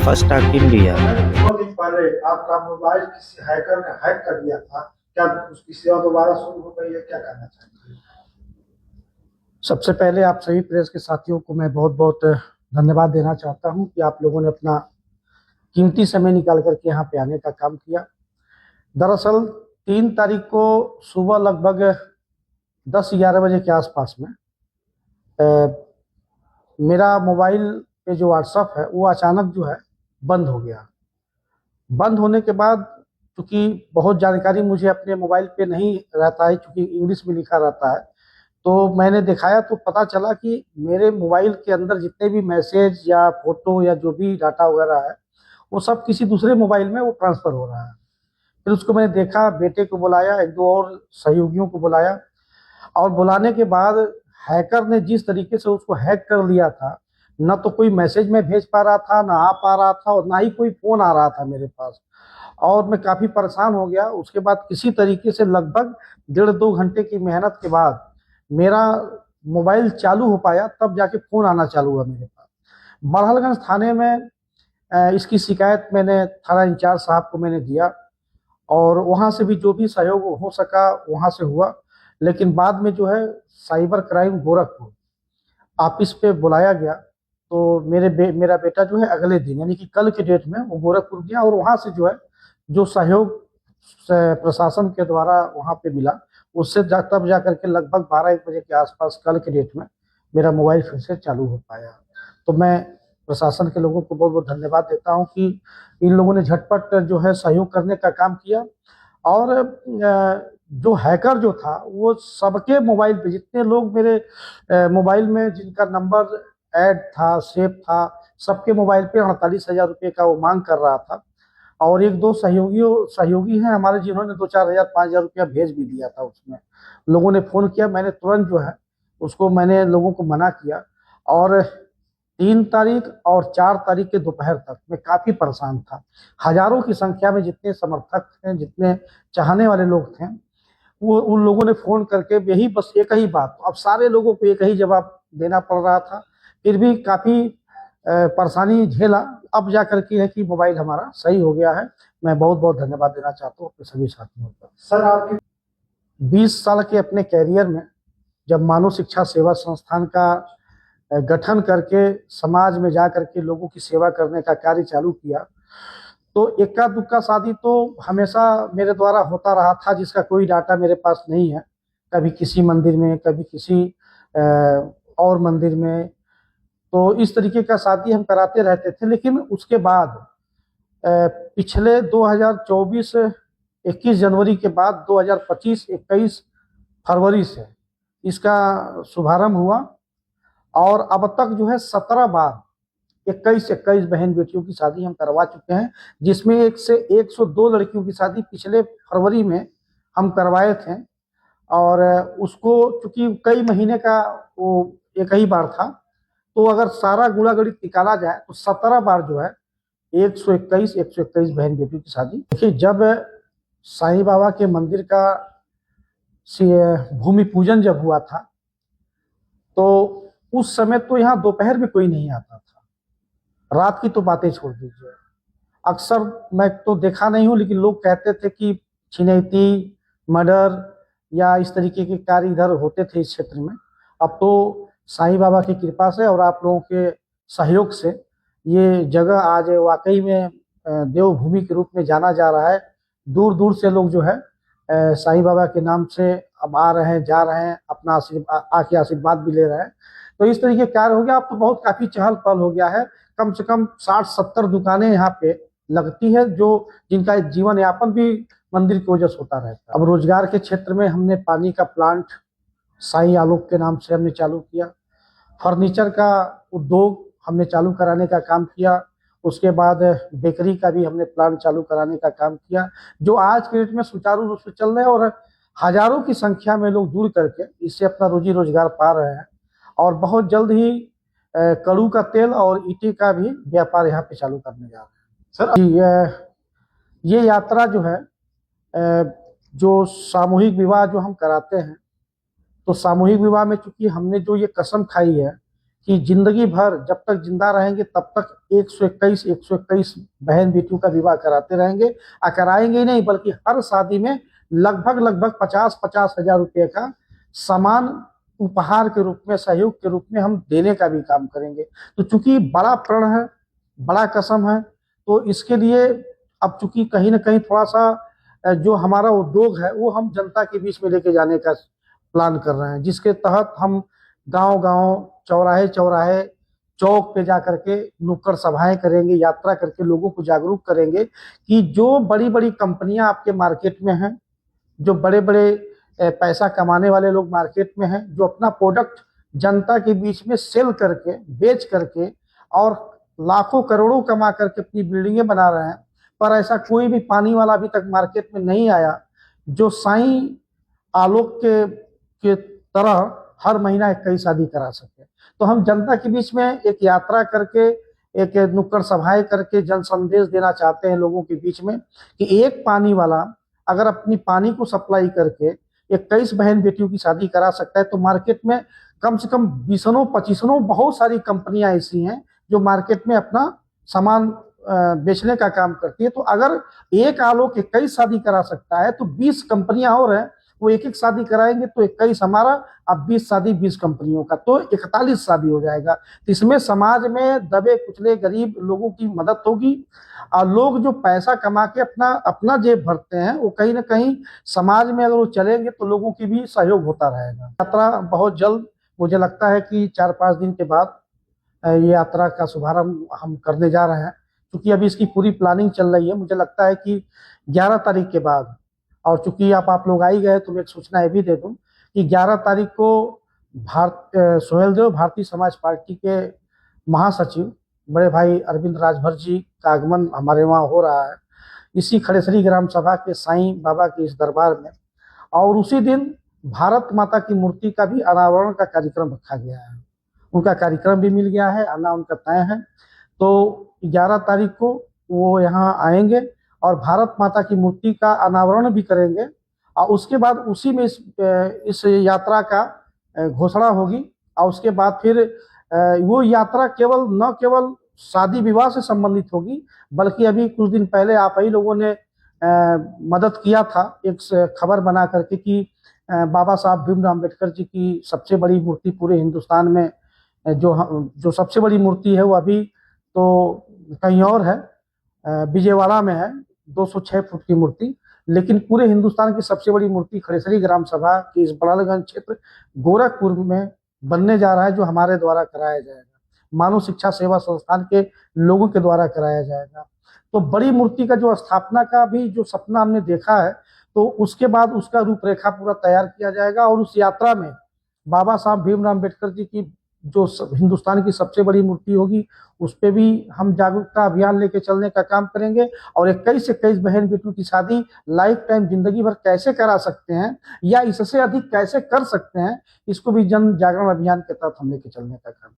first attack in India. दो दिन पहले आपका मोबाइल किसी हैकर ने हैक कर दिया था, क्या उसकी सेवा दोबारा शुरू हो गई है, क्या कहना चाहेंगे? सबसे पहले आप सभी प्रेस के साथियों को मैं बहुत बहुत धन्यवाद देना चाहता हूं कि आप लोगों ने अपना कीमती समय निकाल करके यहाँ पे आने का काम किया। दरअसल 3 तारीख को सुबह लगभग 10-11 बजे के आसपास में मेरा मोबाइल पे जो व्हाट्सअप है वो अचानक जो है बंद हो गया। बंद होने के बाद चूँकि बहुत जानकारी मुझे अपने मोबाइल पे नहीं रहता है, चूँकि इंग्लिश में लिखा रहता है, तो मैंने दिखाया तो पता चला कि मेरे मोबाइल के अंदर जितने भी मैसेज या फोटो या जो भी डाटा वगैरह है वो सब किसी दूसरे मोबाइल में वो ट्रांसफ़र हो रहा है। फिर उसको मैंने देखा, बेटे को बुलाया, 1-2 और सहयोगियों को बुलाया और बुलाने के बाद हैकर ने जिस तरीके से उसको हैक कर लिया था, ना तो कोई मैसेज मैं भेज पा रहा था, ना आ पा रहा था और ना ही कोई फ़ोन आ रहा था मेरे पास और मैं काफ़ी परेशान हो गया। उसके बाद किसी तरीके से लगभग 1.5-2 घंटे की मेहनत के बाद मेरा मोबाइल चालू हो पाया, तब जाके फ़ोन आना चालू हुआ मेरे पास। बड़हलगंज थाने में इसकी शिकायत मैंने थाना इंचार्ज साहब को मैंने दिया और वहाँ से भी जो भी सहयोग हो सका वहाँ से हुआ, लेकिन बाद में जो है साइबर क्राइम गोरखपुर ऑफिस पे बुलाया गया। तो मेरा बेटा जो है अगले दिन यानी कि कल के डेट में वो गोरखपुर गया और वहाँ से जो है जो सहयोग प्रशासन के द्वारा वहाँ पे मिला, उससे तब जा करके लगभग 12-1 बजे के आसपास कल के डेट में मेरा मोबाइल फिर से चालू हो पाया। तो मैं प्रशासन के लोगों को बहुत बहुत धन्यवाद देता हूँ कि इन लोगों ने झटपट जो है सहयोग करने का काम किया और जो हैकर जो था वो सबके मोबाइल पे जितने लोग मेरे मोबाइल में जिनका नंबर ऐड था, सेव था, सबके मोबाइल पे 48,000 रुपये का वो मांग कर रहा था और 1-2 सहयोगी हैं हमारे जिन्होंने 2-4 हज़ार 5,000 रुपया भेज भी दिया था। उसमें लोगों ने फ़ोन किया, मैंने तुरंत जो है उसको मैंने लोगों को मना किया और 3 तारीख और 4 तारीख के दोपहर तक मैं काफ़ी परेशान था। हज़ारों की संख्या में जितने समर्थक थे, जितने चाहने वाले लोग थे, वो उन लोगों ने फ़ोन करके यही बस एक ही बात, अब सारे लोगों को एक ही जवाब देना पड़ रहा था। फिर भी काफ़ी परेशानी झेला, अब जा कर के है कि मोबाइल हमारा सही हो गया है। मैं बहुत बहुत धन्यवाद देना चाहता हूँ अपने सभी साथियों का। सर, आपकी 20 साल के अपने कैरियर में जब मानव शिक्षा सेवा संस्थान का गठन करके समाज में जा करके लोगों की सेवा करने का कार्य चालू किया, तो इक्का दुक्का शादी तो हमेशा मेरे द्वारा होता रहा था जिसका कोई डाटा मेरे पास नहीं है। कभी किसी मंदिर में, कभी किसी और मंदिर में, तो इस तरीके का शादी हम कराते रहते थे। लेकिन उसके बाद पिछले 2024 21 जनवरी के बाद 2025 21 फरवरी से इसका शुभारंभ हुआ और अब तक जो है 17 बार 21 बहन बेटियों की शादी हम करवा चुके हैं, जिसमें 102 लड़कियों की शादी पिछले फरवरी में हम करवाए थे और उसको चूंकि कई महीने का वो एक ही बार था, तो अगर सारा गुणा गणित निकाला जाए तो 17 बार जो है 121 बहन बेटियों की शादी। देखिए, जब साईं बाबा के मंदिर का भूमि पूजन जब हुआ था तो उस समय तो यहाँ दोपहर में कोई नहीं आता था, रात की तो बातें छोड़ दीजिए। अक्सर मैं तो देखा नहीं हूँ, लेकिन लोग कहते थे कि छिनैती, मर्डर या इस तरीके के कार्य इधर होते थे इस क्षेत्र में। अब तो साईं बाबा की कृपा से और आप लोगों के सहयोग से ये जगह आज वाकई में देवभूमि के रूप में जाना जा रहा है। दूर दूर से लोग जो है साईं बाबा के नाम से अब आ रहे हैं, जा रहे हैं, अपना आके आशीर्वाद भी ले रहे हैं। तो इस तरीके कार्य हो गया। अब तो बहुत काफ़ी चहल पहल हो गया है। कम से कम 60-70 दुकानें यहाँ पे लगती है जो जिनका जीवन यापन भी मंदिर की वजह से होता रहता है। अब रोजगार के क्षेत्र में हमने पानी का प्लांट साईं आलोक के नाम से हमने चालू किया। फर्नीचर का उद्योग हमने चालू कराने का काम किया। उसके बाद बेकरी का भी हमने प्लांट चालू कराने का काम किया, जो आज के डेट में सुचारू रूप से चल रहे हैं और हजारों की संख्या में लोग जुड़ करके इससे अपना रोजी रोजगार पा रहे हैं। और बहुत जल्द ही कड़ू का तेल और ईंटे का भी व्यापार यहाँ पे चालू करने जा रहे हैं। सर, ये यात्रा जो है जो सामूहिक विवाह जो हम कराते हैं, तो सामूहिक विवाह में चूंकि हमने जो ये कसम खाई है कि जिंदगी भर जब तक जिंदा रहेंगे तब तक 121 बहन बेटियों का विवाह कराते रहेंगे। कराएंगे ही नहीं बल्कि हर शादी में लगभग 50-50 हजार रुपये का सामान उपहार के रूप में, सहयोग के रूप में हम देने का भी काम करेंगे। तो चूंकि बड़ा प्रण है, बड़ा कसम है, तो इसके लिए अब चूंकि कहीं ना कहीं थोड़ा सा जो हमारा उद्योग है वो हम जनता के बीच में लेके जाने का प्लान कर रहे हैं, जिसके तहत हम गांव गांव, चौराहे चौराहे, चौक पे जा करके नुक्कड़ सभाएं करेंगे, यात्रा करके लोगों को जागरूक करेंगे कि जो बड़ी बड़ी कंपनियां आपके मार्केट में हैं, जो बड़े बड़े पैसा कमाने वाले लोग मार्केट में हैं, जो अपना प्रोडक्ट जनता के बीच में सेल करके, बेच करके और लाखों करोड़ों कमा करके अपनी बिल्डिंगें बना रहे हैं, पर ऐसा कोई भी पानी वाला अभी तक मार्केट में नहीं आया जो साईं आलोक के तरह हर महीना 21 शादी करा सके। तो हम जनता के बीच में एक यात्रा करके, एक नुक्कड़ सभाएं करके जन संदेश देना चाहते हैं लोगों के बीच में कि एक पानी वाला अगर अपनी पानी को सप्लाई करके 21 बहन बेटियों की शादी करा सकता है, तो मार्केट में कम से कम 20-25 बहुत सारी कंपनियां ऐसी हैं जो मार्केट में अपना सामान बेचने का काम करती है। तो अगर एक आलोक 21 शादी करा सकता है तो 20 कंपनियां और हैं, वो एक एक शादी कराएंगे तो 21 हमारा, अब 20 शादी 20 कंपनियों का, तो 41 शादी हो जाएगा। तो इसमें समाज में दबे कुचले गरीब लोगों की मदद होगी और लोग जो पैसा कमा के अपना अपना जेब भरते हैं वो कहीं ना कहीं समाज में अगर वो चलेंगे तो लोगों की भी सहयोग होता रहेगा। यात्रा बहुत जल्द, मुझे लगता है कि 4-5 दिन के बाद ये यात्रा का शुभारंभ हम करने जा रहे हैं, क्योंकि अभी इसकी पूरी प्लानिंग चल रही है। मुझे लगता है कि 11 तारीख के बाद, और चूंकि आप लोग आ ही गए तो मैं एक सूचना ये भी दे दूं कि 11 तारीख को सोहेल देव भारतीय समाज पार्टी के महासचिव बड़े भाई अरविंद राजभर जी का आगमन हमारे वहाँ हो रहा है, इसी खड़ेसरी ग्राम सभा के साईं बाबा के इस दरबार में। और उसी दिन भारत माता की मूर्ति का भी अनावरण का कार्यक्रम रखा गया है। उनका कार्यक्रम भी मिल गया है, आना उनका तय है। तो 11 तारीख को वो यहाँ आएंगे और भारत माता की मूर्ति का अनावरण भी करेंगे और उसके बाद उसी में इस यात्रा का घोषणा होगी। और उसके बाद फिर वो यात्रा न केवल शादी विवाह से संबंधित होगी, बल्कि अभी कुछ दिन पहले आप ही लोगों ने मदद किया था एक खबर बना करके कि बाबा साहब भीमराव अम्बेडकर जी की सबसे बड़ी मूर्ति पूरे हिंदुस्तान में जो सबसे बड़ी मूर्ति है वो अभी तो कहीं और है, विजयवाड़ा में है, 206 फुट की मूर्ति, लेकिन पूरे हिंदुस्तान की सबसे बड़ी मूर्ति खड़ेसरी ग्राम सभा की इस बड़ालगंज क्षेत्र गोरखपुर में बनने जा रहा है, जो हमारे द्वारा कराया जाएगा, मानव शिक्षा सेवा संस्थान के लोगों के द्वारा कराया जाएगा। तो बड़ी मूर्ति का जो स्थापना का भी जो सपना हमने देखा है, तो उसके बाद उसका रूपरेखा पूरा तैयार किया जाएगा और उस यात्रा में बाबा साहब भीमराव अम्बेडकर जी की जो हिंदुस्तान की सबसे बड़ी मूर्ति होगी उस पर भी हम जागरूकता अभियान लेके चलने का काम करेंगे। और 21 से 21 बहन बेटियों की शादी लाइफ टाइम जिंदगी भर कैसे करा सकते हैं या इससे अधिक कैसे कर सकते हैं, इसको भी जन जागरण अभियान के तहत हम लेके चलने का काम